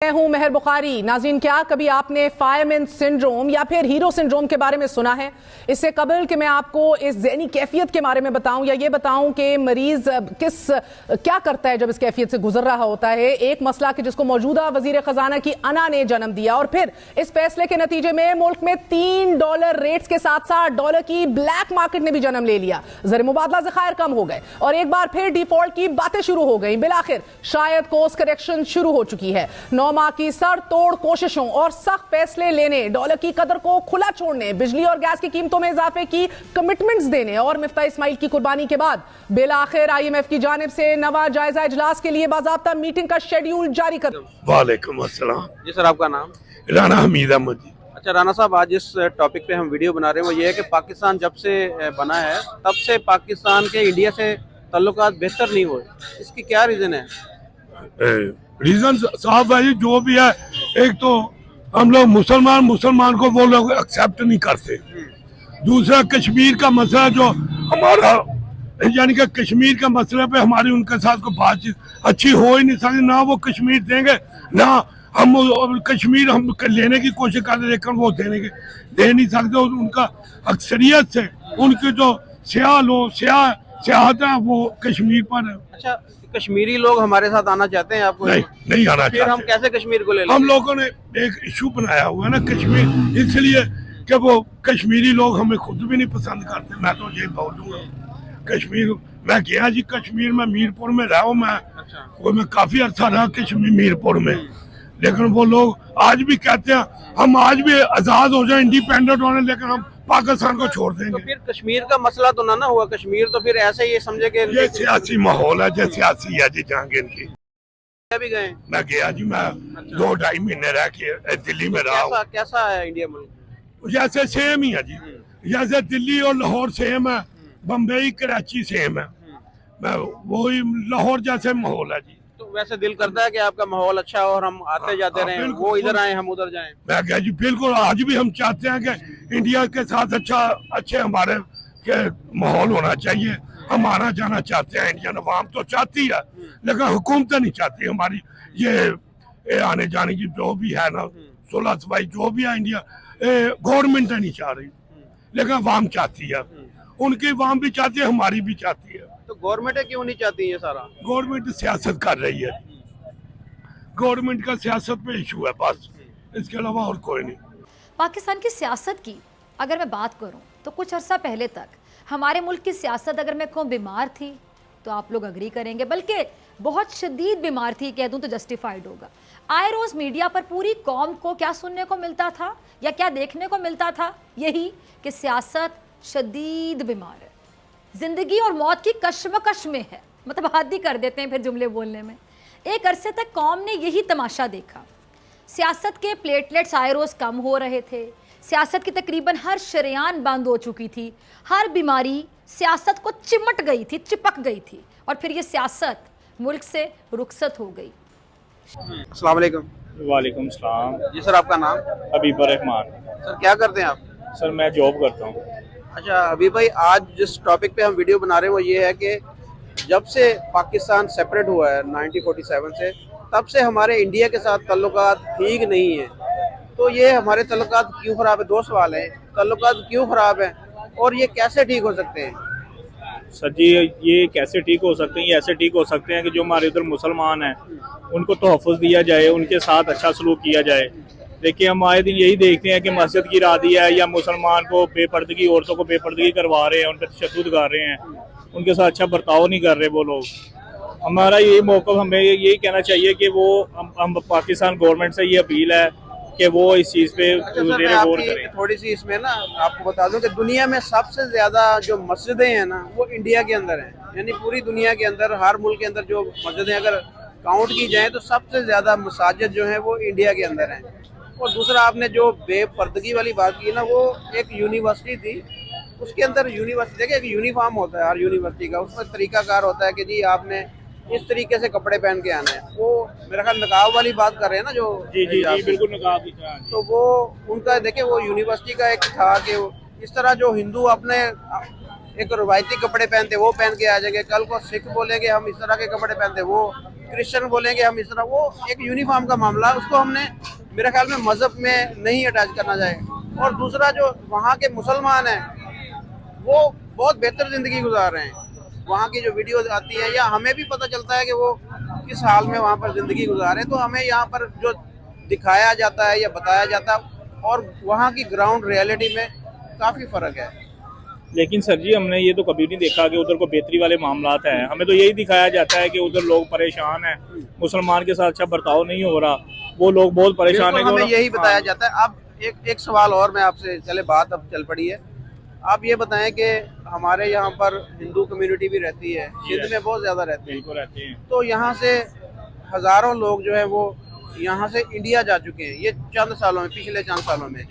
मैं हूं मेहर बुखारी। नाज़रीन, क्या कभी आपने फायरमैन सिंड्रोम या फिर हीरो सिंड्रोम के बारे में सुना है? इससे कबल कि मैं आपको इस ज़हनी कैफियत के बारे में बताऊं या ये बताऊं कि मरीज क्या करता है जब इस कैफियत से गुजर रहा होता है, एक मसला कि जिसको मौजूदा वजीर खजाना की अना ने जन्म दिया और फिर इस फैसले के नतीजे में मुल्क में $3 रेट्स के साथ साथ डॉलर की ब्लैक मार्केट ने भी जन्म ले लिया। ज़र मुबादला ज़खायर कम हो गए और एक बार फिर डिफॉल्ट की बातें शुरू हो गई। बिलाखिर शायद कोर्स करेक्शन शुरू हो चुकी है। 9 माह की सर तोड़ कोशिशों और सख्त फैसले लेने, डॉलर की कदर को खुला छोड़ने, बिजली और गैस की कीमतों में इजाफे की कमिटमेंट्स देने और मिफ्ता इस्माइल की कुर्बानी के बाद बिलाखिर IMF की जानिब से नवा जायजा इजलास के लिए बाज़ाब्ता मीटिंग का शेड्यूल जारी कर। वालेकुम अस्सलाम। जी सर, आपका नाम? राना हमीद अहमद जी। अच्छा राना साहब, आज जिस टॉपिक पे हम वीडियो बना रहे हैं वो ये है कि पाकिस्तान जब से बना है तब से पाकिस्तान के इंडिया से ताल्लुकात बेहतर नहीं हुए। इसकी क्या रीज़न है? रीजन साहब भाई जो भी है, एक तो हम लोग मुसलमान को वो लोग एक्सेप्ट नहीं करते। दूसरा कश्मीर का मसला जो हमारा, यानी कि कश्मीर का मसले पे हमारी उनके साथ को बातचीत अच्छी हो ही नहीं सकती। ना वो कश्मीर देंगे, ना हम कश्मीर हम लेने की कोशिश कर रहे, लेकिन वो दे नहीं सकते। उनका अक्सरियत से उनके जो सियाहत है वो कश्मीर पर है। अच्छा, कश्मीरी लोग हमारे साथ आना चाहते हैं? आपको नहीं आना चाहते। फिर हम कैसे कश्मीर को ले लें? हम लोगों ने एक इशू बनाया हुआ है ना कश्मीर, इसलिए कि वो कश्मीरी लोग हमें खुद भी नहीं पसंद करते। मैं तो ये बोल दूंगा, कश्मीर मैं गया जी, कश्मीर में मीरपुर में रहा हूँ मैं। अच्छा। वो मैं काफी अर्सा रहा कश्मीर मीरपुर में, लेकिन वो लोग आज भी कहते हैं हम आज भी आजाद हो जाए, इंडिपेंडेंट होने, लेकिन हम पाकिस्तान को छोड़ देंगे। तो फिर कश्मीर का मसला तो ना हुआ, कश्मीर तो फिर ऐसे ही समझे कि ये सियासी माहौल है, जो सियासी है जी जहांगीर की। भी गए? मैं गया जी, मैं 2-2.5 महीने रह के दिल्ली में रहा हूँ। कैसा है इंडिया मुल्क? जैसे सेम ही है जी, जैसे दिल्ली और लाहौर सेम है, बम्बई कराची सेम है। मैं वही लाहौर जैसे माहौल है जी। तो वैसे दिल करता है कि आपका माहौल अच्छा हो और हम आते जाते रहें, वो इधर आए हम उधर जाएं। मैं कहा जी बिल्कुल, आज भी हम चाहते हैं कि इंडिया के साथ अच्छे हमारे के माहौल होना चाहिए। हम आना जाना चाहते हैं, इंडियन अवाम तो चाहती है, लेकिन हुकूमतें नहीं चाहती हमारी ये आने जाने की जो भी है ना, 16 सफाई जो भी है, इंडिया गवर्नमेंट नहीं चाह रही, लेकिन अवाम चाहती है। उनकी अवाम भी चाहती है, हमारी भी चाहती है। तो गवर्नमेंट क्यों नहीं चाहती है? सारा गवर्नमेंट सियासत कर रही है, गवर्नमेंट का सियासत पे इशू है बस, इसके अलावा और कोई नहीं। पाकिस्तान की सियासत की अगर मैं बात करूं तो कुछ अर्सा पहले तक हमारे मुल्क की सियासत अगर मैं कहूँ बीमार थी तो आप लोग अग्री करेंगे, बल्कि बहुत शदीद बीमार थी कह दूं तो जस्टिफाइड होगा। आए रोज़ मीडिया पर पूरी कौम को क्या सुनने को मिलता था या क्या देखने को मिलता था? यही कि सियासत शदीद बीमार है, ज़िंदगी और मौत की कश्मकश में है। मतलब हद ही कर देते हैं फिर जुमले बोलने में। एक अरसे तक कौम ने यही तमाशा देखा। सियासत के प्लेटलेट्स आए रोज़ कम हो रहे थे, सियासत की तकरीबन हर शरेआन बंद हो चुकी थी, हर बीमारी सियासत को चिमट गई थी, चिपक गई थी, और फिर ये सियासत मुल्क से रुखसत हो गई। अस्सलाम वालेकुम। वालेकुम सलाम। जी सर, आपका नाम? हबीबर रहमान। सर क्या करते हैं आप? सर मैं जॉब करता हूँ। अच्छा अभी भाई, आज जिस टॉपिक पे हम वीडियो बना रहे हैं वो ये है कि जब से पाकिस्तान सेपरेट हुआ है 1947 से, तब से हमारे इंडिया के साथ ताल्लुकात ठीक नहीं है। तो ये हमारे ताल्लुकात क्यों ख़राब है? 2 सवाल हैं, ताल्लुकात क्यों ख़राब है और ये कैसे ठीक हो सकते हैं? सर जी, ये कैसे ठीक हो सकते हैं? ये ऐसे ठीक हो सकते हैं कि जो हमारे उधर मुसलमान हैं उनको तोहफ़्फ़ुज़ दिया जाए, उनके साथ अच्छा सलूक किया जाए। देखिए हम आए दिन यही देखते हैं कि मस्जिद की रादी है या मुसलमान को बेपर्दगी, औरतों को बेपर्दगी करवा रहे हैं, उन पर तशद्दुद कर रहे हैं, उनके साथ अच्छा बर्ताव नहीं कर रहे वो लोग। हमारा यही मौक़िफ़, हमें यही कहना चाहिए कि वो हम पाकिस्तान गवर्नमेंट से ये अपील है कि वो इस चीज़ पे गौर करें। थोड़ी सी इसमें ना आपको बता दूं कि दुनिया में सबसे ज़्यादा जो मस्जिदें हैं ना वो इंडिया के अंदर हैं। यानी पूरी दुनिया के अंदर, हर मुल्क के अंदर जो मस्जिदें अगर काउंट की जाएँ तो सबसे ज़्यादा मसाजिद जो हैं वो इंडिया के अंदर हैं। और दूसरा, आपने जो बेपर्दगी वाली बात की ना, वो एक यूनिवर्सिटी थी, उसके अंदर यूनिवर्सिटी देखिए एक यूनिफॉर्म होता है हर यूनिवर्सिटी का, उसमें तरीकाकार होता है कि जी आपने इस तरीके से कपड़े पहन के आना है। वो मेरा ख्याल नकाब वाली बात कर रहे हैं ना जो? जी जी जी बिल्कुल नकाब की। तो वो उनका देखिए वो यूनिवर्सिटी का एक था कि इस तरह जो हिंदू अपने एक रवायती कपड़े पहनते वो पहन के आ जाएंगे, कल को सिख बोलेंगे हम इस तरह के कपड़े पहनते वो क्रिश्चियन बोलेंगे हम इस तरह, वो एक यूनिफॉर्म का मामला है, उसको हमने मेरे ख्याल में मजहब में नहीं अटैच करना चाहिए। और दूसरा जो वहाँ के मुसलमान हैं वो बहुत बेहतर जिंदगी गुजार रहे हैं। वहाँ की जो वीडियो आती है या हमें भी पता चलता है कि वो किस हाल में वहाँ पर जिंदगी गुजारे, तो हमें यहाँ पर जो दिखाया जाता है या बताया जाता है और वहाँ की ग्राउंड रियलिटी में काफ़ी फ़र्क है। लेकिन सर जी हमने ये तो कभी नहीं देखा कि उधर को बेहतरी वाले मामलात हैं। हमें तो यही दिखाया जाता है कि उधर लोग परेशान हैं, मुसलमान के साथ अच्छा बर्ताव नहीं हो रहा, वो लोग बहुत परेशान है। हमें यही बताया जाता है। अब एक सवाल और मैं आपसे, चले बात अब चल पड़ी है, आप ये बताएं कि हमारे यहाँ पर हिंदू कम्युनिटी भी रहती है, सिंध में बहुत ज़्यादा रहते हैं, तो यहाँ से हज़ारों लोग जो है वो यहाँ से इंडिया जा चुके हैं ये चंद सालों में, पिछले चंद सालों में।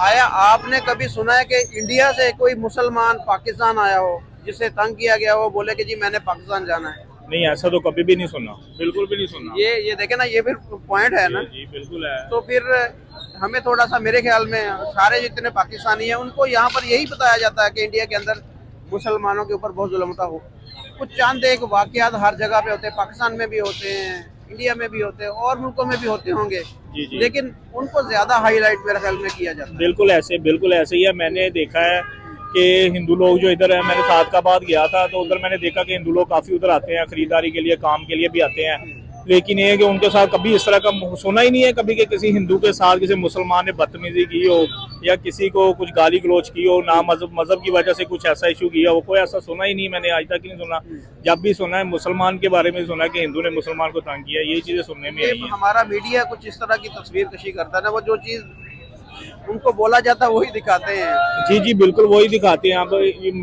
आया आपने कभी सुना है कि इंडिया से कोई मुसलमान पाकिस्तान आया हो, जिससे तंग किया गया हो, बोले कि जी मैंने पाकिस्तान जाना है? नहीं, ऐसा तो कभी भी नहीं सुना, बिल्कुल भी नहीं सुना। ये देखे ना, ये फिर पॉइंट है ना। जी बिल्कुल है। तो फिर हमें थोड़ा सा, मेरे ख्याल में सारे जितने पाकिस्तानी हैं उनको यहाँ पर यही बताया जाता है कि इंडिया के अंदर मुसलमानों के ऊपर बहुत जुल्म हो। कुछ चंद एक वाकयात हर जगह पे होते हैं, पाकिस्तान में भी होते हैं, इंडिया में भी होते हैं और मुल्कों में भी होते होंगे, लेकिन उनको ज्यादा हाईलाइट मेरे ख्याल में किया जाता है। बिल्कुल ऐसे ही है। मैंने देखा है कि हिंदू लोग जो इधर है, मैंने सादकाबाद गया था तो उधर मैंने देखा कि हिंदू लोग काफी उधर आते हैं, खरीदारी के लिए, काम के लिए भी आते हैं, लेकिन ये कि उनके साथ कभी इस तरह का सुना ही नहीं है कभी कि किसी हिंदू के साथ किसी मुसलमान ने बदतमीजी की हो या किसी को कुछ गाली गलोच की हो, ना मजहब की वजह से कुछ ऐसा इशू किया हो, कोई ऐसा सुना ही नहीं, मैंने आज तक नहीं सुना। जब भी सुना है मुसलमान के बारे में सुना कि हिंदू ने मुसलमान को तंग किया, यही चीजें सुनने में आई है। हमारा मीडिया कुछ इस तरह की तस्वीर कशी करता है ना, वो जो चीज उनको बोला जाता है वही दिखाते हैं। जी बिल्कुल वही दिखाते हैं। अब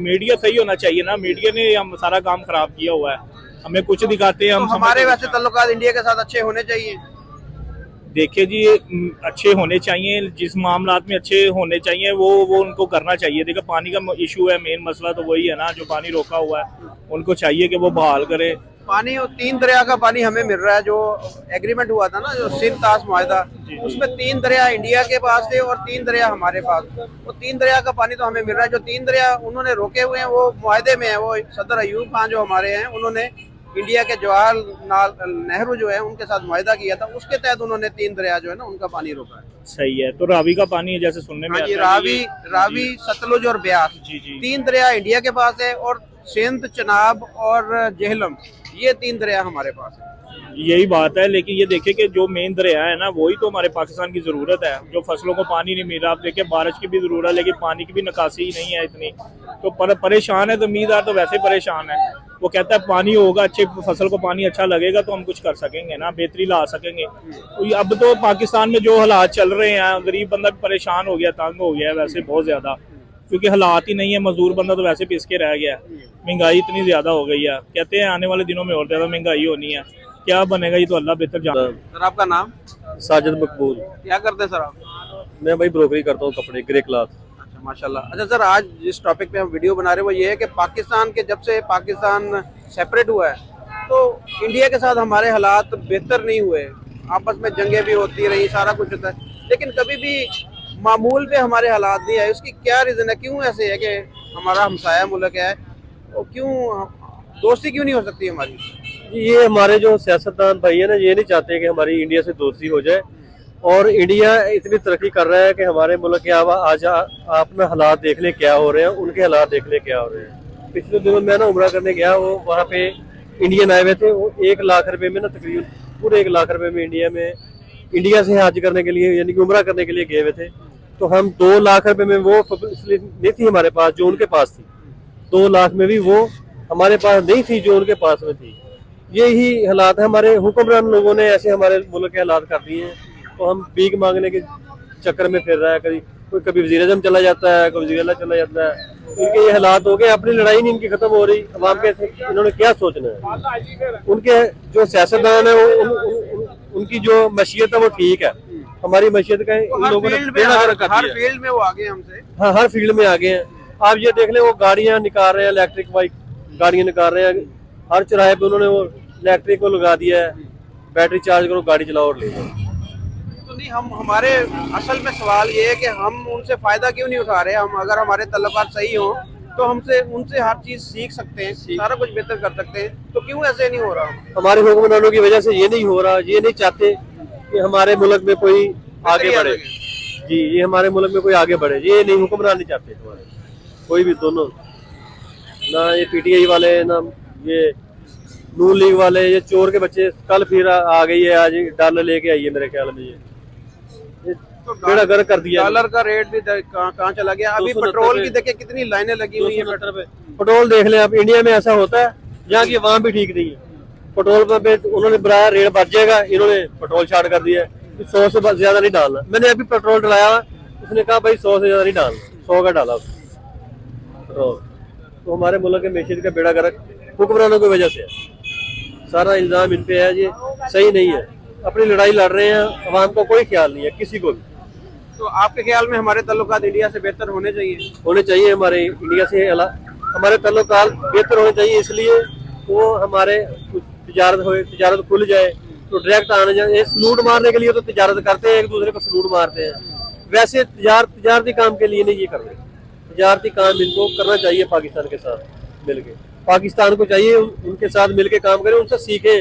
मीडिया सही होना चाहिए ना, मीडिया ने हम सारा काम खराब किया हुआ है, हमें कुछ दिखाते हैं। हम तो हमारे वैसे ताल्लुकात इंडिया के साथ अच्छे होने चाहिए। देखिए जी, अच्छे होने चाहिए, जिस मामलात में अच्छे होने चाहिए वो उनको करना चाहिए। देखिए पानी का इशू है, मेन मसला तो वही है ना, जो पानी रोका हुआ है उनको चाहिए कि वो बहाल करे। पानी 3 दरिया का पानी हमें मिल रहा है, जो एग्रीमेंट हुआ था ना, जो सिंध ताश मुआहदा, उसमें 3 दरिया इंडिया के पास थे और 3 दरिया हमारे पास। वो 3 दरिया का पानी तो हमें मिल रहा है। जो 3 दरिया उन्होंने रोके हुए हैं वो मुआहदे में है। वो सदर अयूब खान जो हमारे हैं, उन्होंने इंडिया के जवाहरलाल नेहरू जो है उनके साथ मुआहदा किया था, उसके तहत उन्होंने 3 दरिया जो है ना उनका पानी रोका है। सही है। तो रावी का पानी जैसे सुनने में आता है, रावी सतलुज और ब्यास, 3 दरिया इंडिया के पास है और सिंध, चनाब और जेहलम, ये 3 दरिया हमारे पास है। यही बात है। लेकिन ये देखिए कि जो मेन दरिया है ना, वही तो हमारे पाकिस्तान की जरूरत है। जो फसलों को पानी नहीं मिल रहा, आप देखिए बारिश की भी जरूरत है लेकिन पानी की भी निकासी नहीं है इतनी, तो परेशान है। जमींदार तो वैसे परेशान है, वो कहता है पानी होगा, अच्छी फसल को पानी अच्छा लगेगा तो हम कुछ कर सकेंगे ना, बेहतरी ला सकेंगे। तो अब तो पाकिस्तान में जो हालात चल रहे हैं, गरीब बंदा भी परेशान हो गया, तंग हो गया है वैसे बहुत ज्यादा, क्योंकि हालात ही नहीं है। मजदूर बंदा तो वैसे पिस के रह गया, महंगाई इतनी ज्यादा हो गई है। कहते हैं आने वाले दिनों में और ज्यादा महंगाई होनी है, क्या बनेगा ये तो अल्लाह बेहतर जानता है। सर आपका नाम? साजिद मकबूल। क्या करते हैं सर आप? मैं भाई ब्रोकरी करता हूँ, कपड़े, ग्रे क्लाथ। अच्छा माशाल्लाह। अच्छा सर, आज जिस टॉपिक पे हम वीडियो बना रहे हैं वो ये है कि पाकिस्तान के, जब से पाकिस्तान सेपरेट हुआ है तो इंडिया के साथ हमारे हालात बेहतर नहीं हुए। आपस में जंगें भी होती रही, सारा कुछ होता है, लेकिन कभी भी मामूल पे हमारे हालात नहीं आए। उसकी क्या रीज़न है? क्यों ऐसे है कि हमारा हमसाया मुल्क है और क्यों दोस्ती क्यों नहीं हो सकती हमारी? ये हमारे जो सियासतदान भाई है ना, ये नहीं चाहते कि हमारी इंडिया से दोस्ती हो जाए। और इंडिया इतनी तरक्की कर रहा है कि हमारे मुल्क के आज आपने हालात देख ले क्या हो रहे हैं, उनके हालात देख ले क्या हो रहे हैं। पिछले दिनों मैं ना उम्रा करने गया, वो वहाँ पे इंडियन आए हुए थे, वो 1 लाख रुपए में ना, तकरीबन पूरे 1 लाख रुपए में इंडिया से हज करने के लिए, यानी कि उम्रा करने के लिए गए हुए थे। तो हम 2 लाख रुपए में वो फैसिलिटी नहीं थी हमारे पास जो उनके पास थी, 2 लाख में भी वो हमारे पास नहीं थी जो उनके पास में थी। यही हालात है, हमारे हुक्मरान लोगों ने ऐसे हमारे मुल्क के हालात कर दिए हैं। तो हम भीख मांगने के चक्कर में फिर रहा है, कभी वज़ीर-ए-आज़म चला जाता है, कभी वज़ीर-ए-आला चला जाता है। इनके ये हालात हो गए, अपनी लड़ाई नहीं इनकी खत्म हो रही। अवाम के इन्होंने क्या सोचना है? उनके जो सियासतदान है उनकी जो मशीयत है वो ठीक है, हमारी मशीयत का इन लोगों ने हर फील्ड में वो आगे हमसे। हाँ, हर फील्ड में आगे हैं। आप ये देख लें, वो गाड़ियां निकाल रहे हैं, इलेक्ट्रिक बाइक गाड़ियां निकाल रहे हैं, हर चौराहे पे उन्होंने वो इलेक्ट्रिक को लगा दिया है, बैटरी चार्ज करो गाड़ी चलाओ और ले जाओ। तो नहीं, हम हमारे असल में सवाल ये है कि हम उनसे फायदा क्यों नहीं उठा रहे? हम अगर हमारे तलबात सही हों तो हमसे उनसे हर चीज सीख सकते हैं, सारा कुछ बेहतर कर सकते हैं, तो क्यों ऐसे नहीं हो रहा? हमारे हुक्मरानों की वजह से ये नहीं हो रहा, ये नहीं चाहते कि हमारे मुल्क में कोई आगे बढ़े। जी, ये हमारे मुल्क में कोई आगे बढ़े, ये नहीं, हुक्मरान नहीं चाहते हमारे कोई भी, दोनों, ना ये पीटीआई वाले, ना ये नून लीग वाले, ये चोर के बच्चे। कल फिर आ गई है, आज डॉलर लेके आई है मेरे ख्याल में, ये बेड़ा गर्क कर दिया। डॉलर का रेट भी कहाँ चला गया? अभी पेट्रोल की देखिए कितनी लाइनें लगी हुई है। पेट्रोल देख लें आप, इंडिया में ऐसा होता है जहाँ की वहाँ भी ठीक नहीं है। पेट्रोल पे उन्होंने बनाया रेट बढ़ जाएगा, इन्होंने पेट्रोल चार्ट कर दिया, 100 से ज्यादा नहीं डालना। मैंने अभी पेट्रोल डलाया, उसने कहा भाई 100 से ज्यादा नहीं डालना, 100 का डाला पेट्रोल। तो हमारे मुल्क के मैशत का बेड़ा गर्क हुक्मरानों की वजह से है, सारा इल्जाम इन पे है, ये सही नहीं है। अपनी लड़ाई लड़ रहे हैं, अवाम को कोई ख्याल नहीं है किसी को भी। तो आपके ख्याल में हमारे ताल्लुकात इंडिया से बेहतर होने चाहिए? हमारे इंडिया से हमारे ताल्लुकात बेहतर होने चाहिए, इसलिए वो हमारे तिजारत खुल जाए तो डायरेक्ट आने जाए। सलूट मारने के लिए तो तिजारत करते हैं, एक दूसरे को सलूट मारते हैं, वैसे तिजारती काम के लिए नहीं ये कर रहे। तिजारती काम इनको करना चाहिए पाकिस्तान के साथ मिलके। पाकिस्तान को चाहिए उनके साथ मिलके काम करें, उनसे सीखे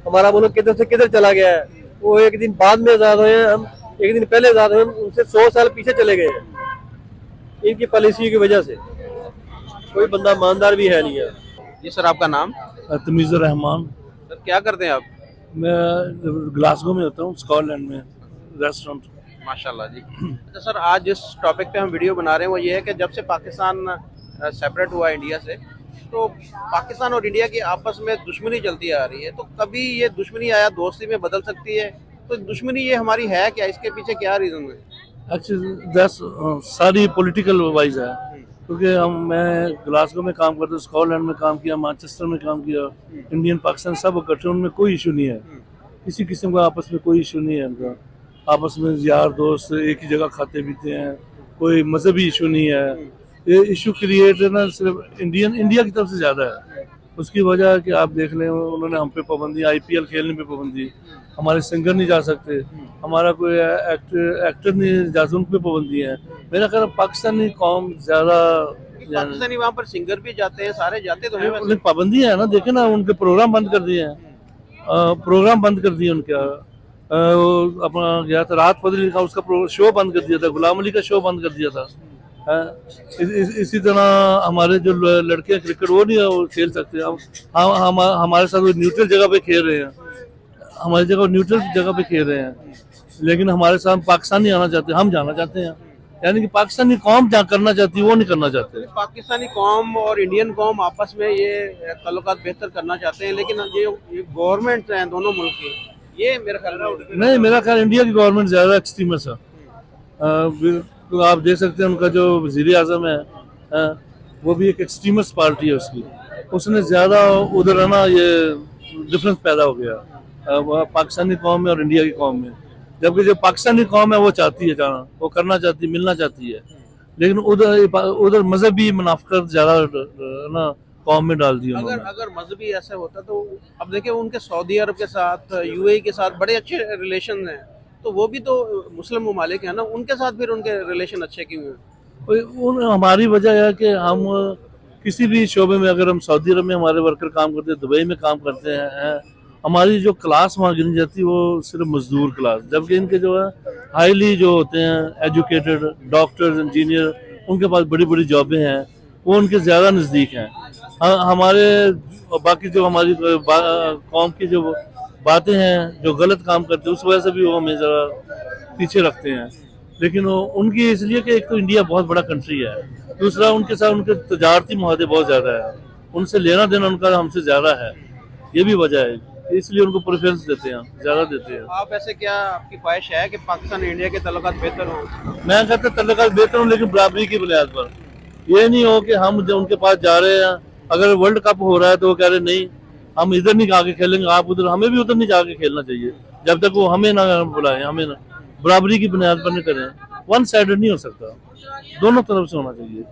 हमारा मुल्क किधर से किधर चला गया है। वो एक दिन बाद में आजाद हुए हैं, हम एक दिन पहले आजाद हुए, उनसे 100 साल पीछे चले गए हैं इनकी पॉलिसी की वजह से। कोई बंदा ईमानदार भी है नहीं है। जी सर, आपका नाम? तमीज़ुर रहमान। सर क्या करते हैं आप? मैं ग्लासगो में होता हूँ, स्कॉटलैंड में, रेस्टोरेंट। माशाल्लाह जी। अच्छा सर, आज जिस टॉपिक पे हम वीडियो बना रहे हैं वो ये है कि जब से पाकिस्तान सेपरेट हुआ इंडिया से, तो पाकिस्तान और इंडिया की आपस में दुश्मनी चलती आ रही है। तो कभी ये दुश्मनी आया दोस्ती में बदल सकती है, तो दुश्मनी ये हमारी है क्या? इसके पीछे क्या रीज़न है? एक्चुअली दैट्स सारी पॉलिटिकल वाइज है, क्योंकि मैं ग्लासगो में काम करता हूँ, स्कॉटलैंड में काम किया, मैनचेस्टर में काम किया, इंडियन पाकिस्तान सब इकट्ठे, उनमें कोई इशू नहीं है, किसी किस्म का आपस में कोई इशू नहीं है उनका। आपस में यार दोस्त एक ही जगह खाते पीते हैं, कोई मजहबी इशू नहीं है। ये इशू क्रिएट है ना सिर्फ इंडिया की तरफ से ज़्यादा है। उसकी वजह है कि आप देख लें, उन्होंने हम पे पाबंदी, IPL खेलने पे पाबंदी, हमारे सिंगर नहीं जा सकते, हमारा कोई एक्टर नहीं जा सकते, उन पे पाबंदी है। मेरा ख्याल पाकिस्तानी कौम ज़्यादा, पाकिस्तानी वहाँ पर सिंगर भी जाते हैं, सारे जाते तो हैं, उन्हें पाबंदी है ना। देखे ना, उनके प्रोग्राम बंद कर दिए हैं, प्रोग्राम बंद कर दिए उनका। अपना गया था राहत फजली का, उसका शो बंद कर दिया था, गुलाम अली का शो बंद कर दिया था। इसी तरह हमारे जो लड़के हैं क्रिकेट, वो नहीं खेल सकते। हम हमारे साथ वो न्यूट्रल जगह पे खेल रहे हैं, हमारी जगह न्यूट्रल जगह पे खेल रहे हैं, लेकिन हमारे साथ पाकिस्तान नहीं आना चाहते, हम जाना चाहते हैं। यानी कि पाकिस्तानी कौम जहाँ करना चाहती है वो नहीं करना चाहते। पाकिस्तानी कौम और इंडियन कौम आपस में ये ताल्लुकात बेहतर करना चाहते हैं, लेकिन ये गवर्नमेंट हैं दोनों मुल्क की, ये मेरा ख्याल नहीं, मेरा ख्याल इंडिया की गवर्नमेंट ज़्यादा एक्सट्रीमिस्ट है। तो आप देख सकते हैं उनका जो वज़ीर आज़म है, वो भी एक एक्सट्रीमिस्ट पार्टी है उसकी, उसने ज़्यादा उधर है ना, ये डिफरेंस पैदा हो गया पाकिस्तानी कौम में और इंडिया की कौम में। जबकि जो पाकिस्तानी कौम है वो चाहती है जाना, वो करना चाहती है, मिलना चाहती है, लेकिन उधर मजहबी मुनाफिकत ज़्यादा ना कौम में डाल दी उन्होंने। अगर मजहबी ऐसा होता तो अब देखिए उनके सऊदी अरब के साथ, UAE के साथ बड़े अच्छे रिलेशन हैं, तो वो भी तो मुस्लिम ममालिक है ना, उनके साथ फिर उनके रिलेशन अच्छे क्यों हैं? हमारी वजह है कि हम किसी भी शोबे में, अगर हम सऊदी अरब में हमारे वर्कर काम करते हैं, दुबई में काम करते हैं, हमारी जो क्लास वहाँ गिनी जाती है वो सिर्फ मजदूर क्लास, जबकि इनके जो है हाईली जो होते हैं एजुकेटेड डॉक्टर्स, इंजीनियर, उनके पास बड़ी बड़ी जॉबें हैं, वो उनके ज़्यादा नज़दीक हैं। हमारे बाकी जो हमारी कौम की जो बातें हैं, जो गलत काम करते हैं, उस वजह से भी वो हमें ज़रा पीछे रखते हैं। लेकिन वो उनकी इसलिए कि एक तो इंडिया बहुत बड़ा कंट्री है, दूसरा उनके साथ उनके तजारती मुआहदे बहुत ज़्यादा है, उनसे लेना देना उनका हमसे ज़्यादा है, ये भी वजह है, इसलिए उनको प्रेफरेंस देते हैं, ज़्यादा देते हैं। आप ऐसे क्या आपकी ख्वाहिश है कि पाकिस्तान इंडिया के ताल्लुकात बेहतर हों? मैं कहता ताल्लुकात बेहतर हों, लेकिन बराबरी की बुनियाद पर। ये नहीं हो कि हम जब उनके पास जा रहे हैं, अगर वर्ल्ड कप हो रहा है तो वो कह रहे नहीं हम इधर नहीं जाके खेलेंगे, आप उधर, हमें भी उधर नहीं जाके खेलना चाहिए जब तक वो हमें ना बुलाएं, हमें ना बराबरी की बुनियाद पर नहीं करें। वन साइडेड नहीं हो सकता, दोनों तरफ से होना चाहिए।